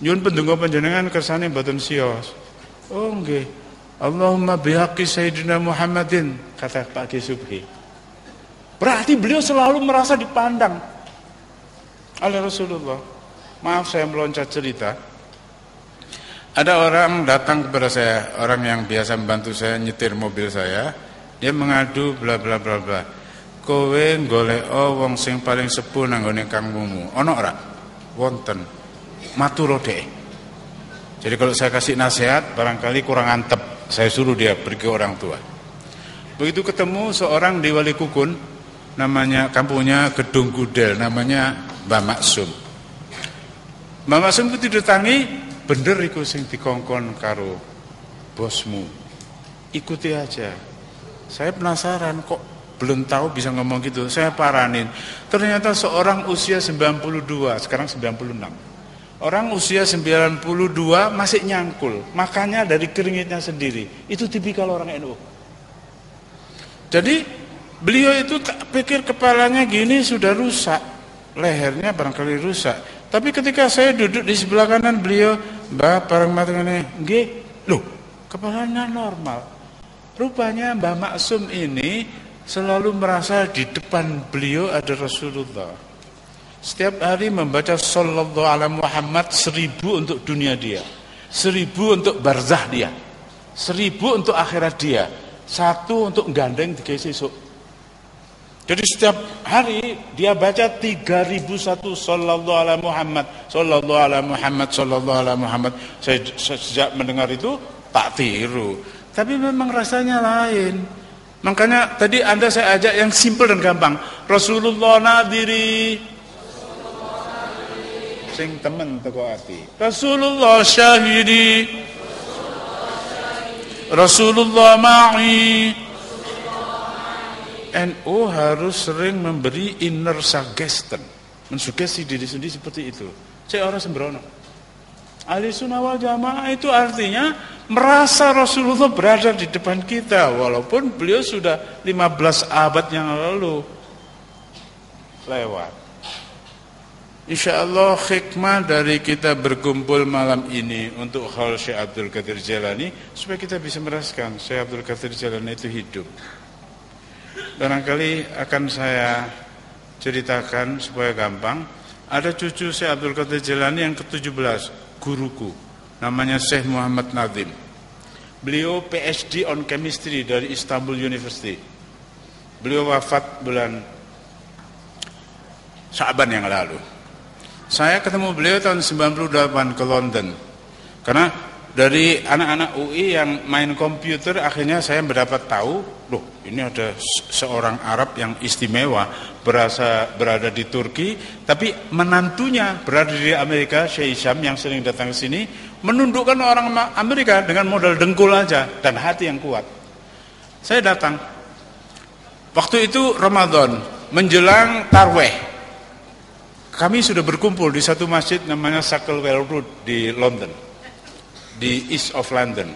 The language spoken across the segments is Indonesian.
Nyuwun pendonga panjenengan kersane mboten siyos. Oh nggih. Allahumma bihaqqi Sayyidina Muhammadin, kata Pak Ki Subhi. Berarti beliau selalu merasa dipandang oleh Rasulullah. Maaf saya meloncat cerita. Ada orang datang kepada saya, orang yang biasa membantu saya nyetir mobil saya. Dia mengadu bla bla bla bla. Kowe goleko wong sing paling sepuh nang nggone kangmumu. Ono ora? Wonten. Maturo dhek. Jadi kalau saya kasih nasihat barangkali kurang antep, saya suruh dia pergi ke orang tua. Begitu ketemu seorang di Wali Kukun, namanya kampungnya Gedung Gudel, namanya Mbah Maksum. Mbah Maksum itu didatangi, bener iku sing dikongkon karo bosmu. Ikuti aja. Saya penasaran kok belum tahu bisa ngomong gitu. Saya paranin. Ternyata seorang usia 92, sekarang 96. Orang usia 92 masih nyangkul, makanya dari keringitnya sendiri. Itu tipikal orang NU. Jadi beliau itu pikir kepalanya gini sudah rusak, lehernya barangkali rusak. Tapi ketika saya duduk di sebelah kanan beliau, Mbah parang matengane, nggih, loh, kepalanya normal. Rupanya Mbah Maksum ini selalu merasa di depan beliau ada Rasulullah. Setiap hari membaca sallallahu ala Muhammad 1000 untuk dunia dia, 1000 untuk barzah dia, 1000 untuk akhirat dia, 1 untuk gandeng 3 sesuk. Jadi setiap hari dia baca 3001 sallallahu ala Muhammad, sallallahu ala Muhammad, sallallahu ala Muhammad. Saya sejak mendengar itu tak tiru, tapi memang rasanya lain. Makanya tadi Anda saya ajak yang simpel dan gampang. Rasulullah nadiri, sing temen teko ati. Rasulullah syahidi, Rasulullah ma'i. NU harus sering memberi inner suggestion, mensugesti diri sendiri seperti itu. Saya orang sembrono. Ahli sunnah wal jamaah itu artinya merasa Rasulullah berada di depan kita, walaupun beliau sudah 15 abad yang lalu lewat. InsyaAllah hikmah dari kita berkumpul malam ini untuk haul Syekh Abdul Qadir Jailani, supaya kita bisa merasakan Syekh Abdul Qadir Jailani itu hidup. Barangkali akan saya ceritakan supaya gampang. Ada cucu Syekh Abdul Qadir Jailani yang ke-17, guruku, namanya Syekh Muhammad Nazim. Beliau PhD on Chemistry dari Istanbul University. Beliau wafat bulan Sya'ban yang lalu. Saya ketemu beliau tahun 98 ke London. Karena dari anak-anak UI yang main komputer, akhirnya saya mendapat tahu, loh, ini ada seorang Arab yang istimewa, berada di Turki, tapi menantunya berada di Amerika, Syekh Hisham yang sering datang ke sini, menundukkan orang Amerika dengan modal dengkul aja dan hati yang kuat. Saya datang. Waktu itu Ramadan, menjelang Tarweh. Kami sudah berkumpul di satu masjid namanya Sacklewell Road di London, di East of London.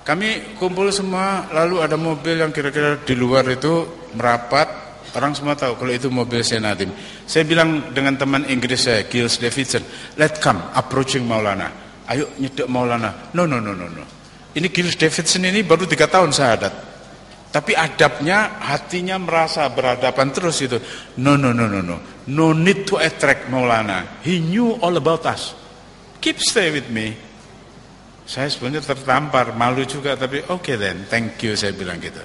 Kami kumpul semua, lalu ada mobil yang kira-kira di luar itu merapat. Orang semua tahu kalau itu mobil Syekh Nadim. Saya bilang dengan teman Inggris saya, Giles Davidson, let's come approaching Maulana. Ayo nyedek Maulana. No. Ini Giles Davidson ini baru 3 tahun syahadat. Tapi adabnya, hatinya merasa berhadapan terus itu. No. No need to attract Maulana. He knew all about us. Keep stay with me. Saya sebenarnya tertampar, malu juga, tapi okay then, thank you, saya bilang gitu.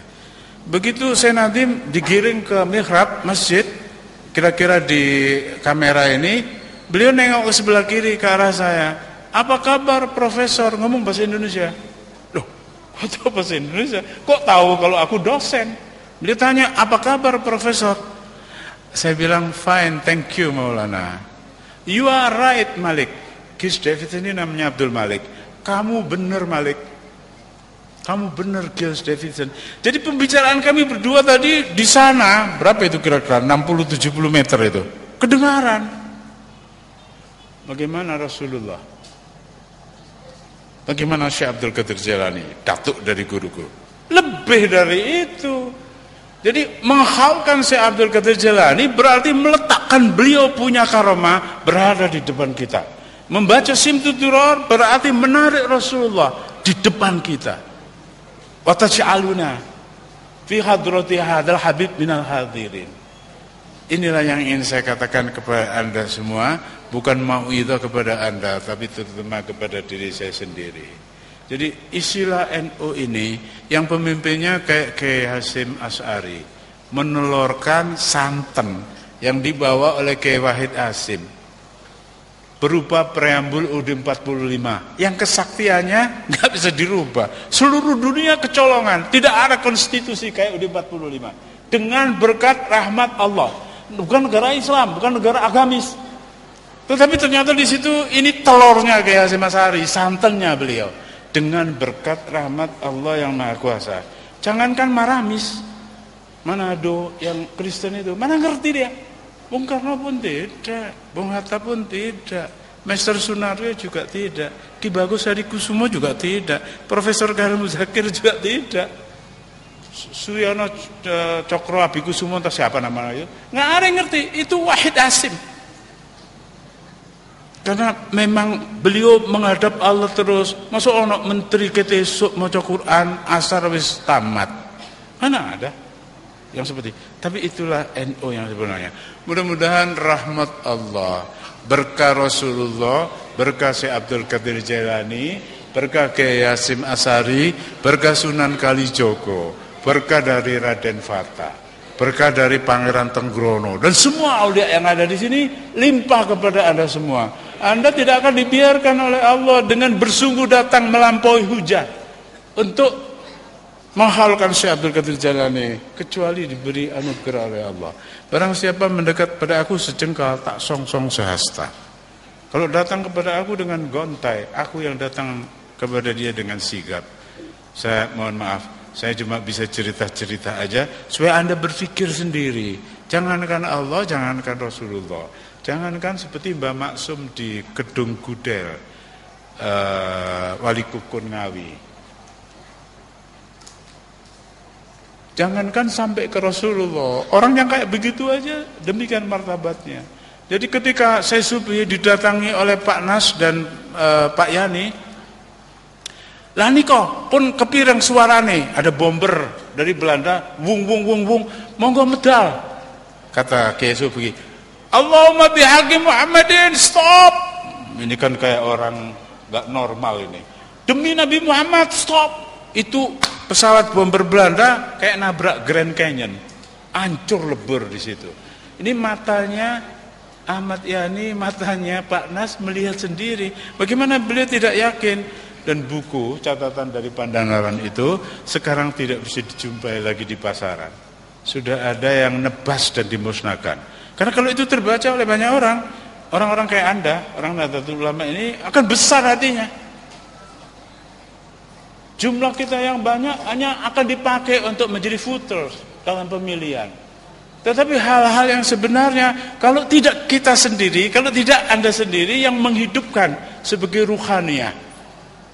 Begitu Syekh Nadim digiring ke mihrab masjid, kira-kira di kamera ini, beliau nengok ke sebelah kiri ke arah saya. Apa kabar Profesor? Ngomong bahasa Indonesia. Loh, kok tahu bahasa Indonesia? Kok tahu kalau aku dosen? Beliau tanya, apa kabar Profesor? Saya bilang, fine, thank you Maulana. You are right Malik. Giles Davidson ini namanya Abdul Malik. Kamu benar Malik. Kamu benar Giles Davidson. Jadi pembicaraan kami berdua tadi di sana, berapa itu kira-kira? 60-70 meter itu. Kedengaran. Bagaimana Rasulullah? Bagaimana Syekh Abdul Qadir Jailani? Datuk dari guruku. Lebih dari itu. Jadi menghaulkan Syekh Abdul Qadir Jailani berarti meletakkan beliau punya karomah berada di depan kita. Membaca simtud durar berarti menarik Rasulullah di depan kita. Wa taj'aluna fi hadrati hadzal habib minal hadirin. Inilah yang ingin saya katakan kepada Anda semua, bukan mauidhah kepada Anda, tapi terutama kepada diri saya sendiri. Jadi istilah NU ini yang pemimpinnya kayak Kiai Hasyim Asy'ari menelurkan santen yang dibawa oleh Kiai Wahid Hasyim berupa preambul UUD 45 yang kesaktiannya nggak bisa dirubah. Seluruh dunia kecolongan, tidak ada konstitusi kayak UUD 45 dengan berkat rahmat Allah. Bukan negara Islam, bukan negara agamis. Tetapi ternyata di situ ini telurnya Kiai Hasyim Asy'ari, santannya beliau. Dengan berkat rahmat Allah yang Maha Kuasa. Jangankan Maramis, Manado yang Kristen itu, mana ngerti dia? Bung Karno pun tidak, Bung Hatta pun tidak, Master Sunaryo juga tidak, Ki Bagus Hadikusumo juga tidak, Profesor Gahil Muzakir juga tidak, Suyono Cokro Abikusumo entah siapa namanya itu, nggak ada yang ngerti, itu Wahid Hasyim. Karena memang beliau menghadap Allah terus. Masuk ono menteri kita esok maca Quran asar wis tamat, mana ada yang seperti. Tapi itulah NU yang sebenarnya. Mudah-mudahan rahmat Allah, berkah Rasulullah, berkah Syekh Abdul Qadir Jailani, berkah Kiai Hasyim Asy'ari, berkah Sunan Kalijogo, berkah dari Raden Fata, berkah dari Pangeran Tenggrono, dan semua aulia yang ada di sini limpah kepada Anda semua. Anda tidak akan dibiarkan oleh Allah dengan bersungguh datang melampaui hujan untuk menghalalkan Syekh Abdul Qadir Jailani, kecuali diberi anugerah oleh Allah. Barang siapa mendekat pada aku sejengkal, tak song-song sehasta. Kalau datang kepada aku dengan gontai, aku yang datang kepada dia dengan sigap. Saya mohon maaf, saya cuma bisa cerita-cerita aja supaya Anda berpikir sendiri. Jangankan Allah, jangankan Rasulullah, jangankan seperti Mbah Maksum di Kedung Gudel, Wali Kukun Ngawi. Jangankan sampai ke Rasulullah, orang yang kayak begitu aja demikian martabatnya. Jadi ketika saya subuh didatangi oleh Pak Nas dan Pak Yani, lah niko pun kepireng suarane, ada bomber dari Belanda, wung wung wung wung, monggo medal. Kata Kiai Subuhi, Allahumma bihaqi Muhammadin, stop. Ini kan kayak orang nggak normal ini. Demi Nabi Muhammad, stop. Itu pesawat bomber Belanda kayak nabrak Grand Canyon, hancur lebur di situ. Ini matanya Ahmad Yani, matanya Pak Nas melihat sendiri. Bagaimana beliau tidak yakin? Dan buku catatan dari Pandanaran itu sekarang tidak bisa dijumpai lagi di pasaran. Sudah ada yang nebas dan dimusnahkan. Karena kalau itu terbaca oleh banyak orang, orang-orang kayak Anda, orang Nahdlatul Ulama ini akan besar hatinya. Jumlah kita yang banyak hanya akan dipakai untuk menjadi voters dalam pemilihan. Tetapi hal-hal yang sebenarnya kalau tidak kita sendiri, kalau tidak Anda sendiri yang menghidupkan sebagai ruhaniyah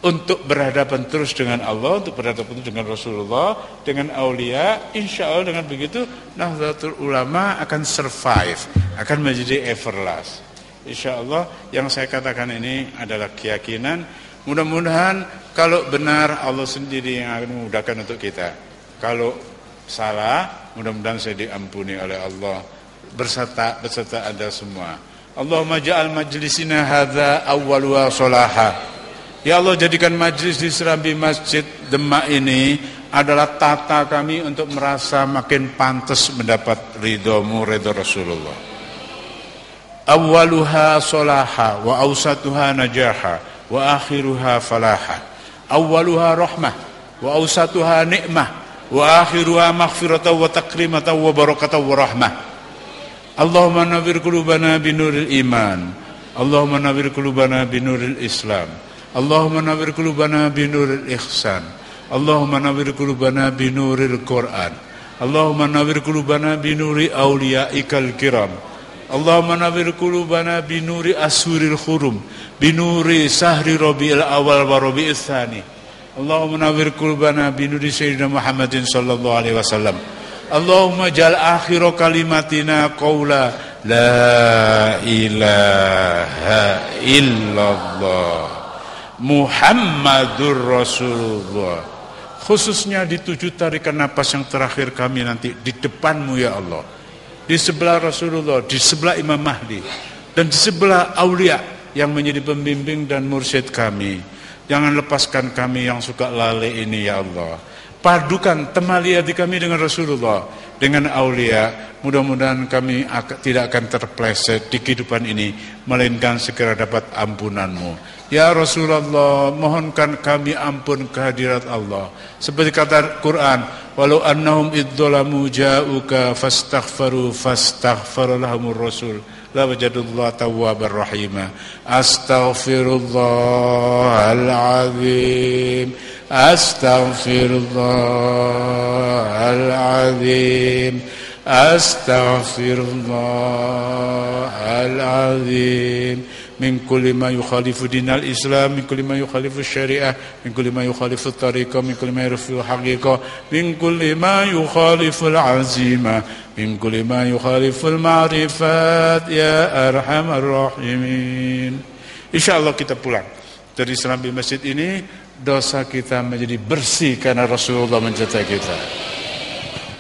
untuk berhadapan terus dengan Allah, untuk berhadapan dengan Rasulullah, dengan aulia, insya Allah dengan begitu Nahdlatul Ulama akan survive, akan menjadi everlast. Insya Allah yang saya katakan ini adalah keyakinan. Mudah-mudahan kalau benar Allah sendiri yang akan memudahkan untuk kita. Kalau salah, mudah-mudahan saya diampuni oleh Allah beserta Anda semua. Allahumma ja'al majlisina hadza awwaluha sholaha. Ya Allah, jadikan majlis di Serambi Masjid Demak ini adalah tata kami untuk merasa makin pantas mendapat ridhomu, ridho Rasulullah. Awwaluha sholaha wa awsatuha najaha wa akhiruha falaha. Awwaluha rahmah wa awsatuha ni'mah wa akhiruha maghfiratan wa takrimatan wa barakatan wa rahmah. Allahumma nawwir qulubana binuril iman, Allahumma nawwir qulubana binuril Islam, Allahumma nawwir qulubana binuril ihsan, Allahumma nawwir qulubana binuril Quran, Allahumma nawwir qulubana binuri auliyaikal kiram, Allahumma nawwir qulubana binuri asuril khurum, binuri sahri rabi'il awal wa rabi'il tsani. Allahumma nawwir qulubana binuri sayyidina Muhammadin sallallahu alaihi wasallam. Allahumma ja'al akhir kalimatina qaula La ilaha illallah Muhammadur Rasulullah. Khususnya di 7 tarikan napas yang terakhir kami nanti di depanmu ya Allah, di sebelah Rasulullah, di sebelah Imam Mahdi, dan di sebelah aulia yang menjadi pembimbing dan mursyid kami. Jangan lepaskan kami yang suka lalai ini ya Allah. Padukan temali hati kami dengan Rasulullah, dengan aulia. Mudah-mudahan kami tidak akan terpleset di kehidupan ini, melainkan segera dapat ampunanmu. Ya Rasulullah, mohonkan kami ampun kehadirat Allah. Seperti kata Quran, walau annahum idzalamu ja'uka fastaghfaru lahumur rasul la wajadullah tawwabar rahima. Astaghfirullahaladzim, astaghfirullahaladzim, astaghfirullahaladzim. Min kulli ma yukhalifu dinal Islam, min kulli ma yukhalifu syariah, min kulli ma yukhalifu tariqah, min kulli ma yukhalifu haqiqah, min kulli ma yukhalifu al-azimah, min kulli ma yukhalifu al-ma'rifat ya arhamar rahimin. Insyaallah kita pulang dari serambi masjid ini, dosa kita menjadi bersih karena Rasulullah mencetak kita.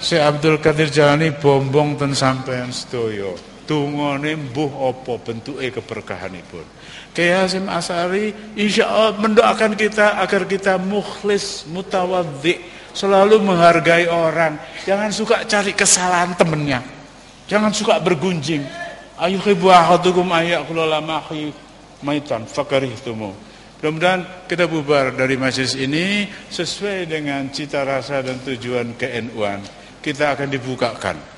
Syekh Abdul Qadir Jalani bombong ten sampean sedaya. Tungone mbuh apa bentuke keberkahanipun. Kiai Hasyim Asy'ari insyaallah mendoakan kita agar kita mukhlis, mutawadhi, selalu menghargai orang. Jangan suka cari kesalahan temennya. Jangan suka bergunjing. Ayuhibbu ahadukum ayyakula lamahi maitan fakarihtumu. Mudah-mudahan kita bubar dari majelis ini sesuai dengan cita rasa dan tujuan ke-NU-an. Kita akan dibukakan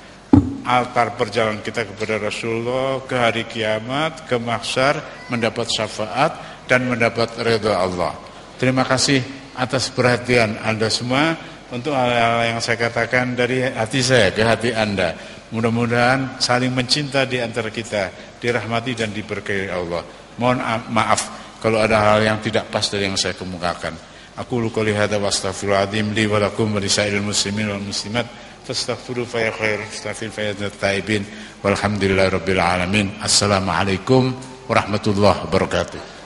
altar perjalanan kita kepada Rasulullah, ke hari kiamat, ke mahsyar, mendapat syafaat dan mendapat ridha Allah. Terima kasih atas perhatian Anda semua untuk hal-hal yang saya katakan dari hati saya ke hati Anda. Mudah-mudahan saling mencinta di antara kita, dirahmati dan diberkahi Allah. Mohon maaf kalau ada hal yang tidak pas dari yang saya kemukakan. Aku qouli hadza wa astaghfirullahaladzim li wa lakum wa lisairil muslimin wal muslimat. Fastaghfiru fa ya khair, astaghfir fa ya taibin. Walhamdulillahirabbil alamin. Assalamualaikum warahmatullahi wabarakatuh.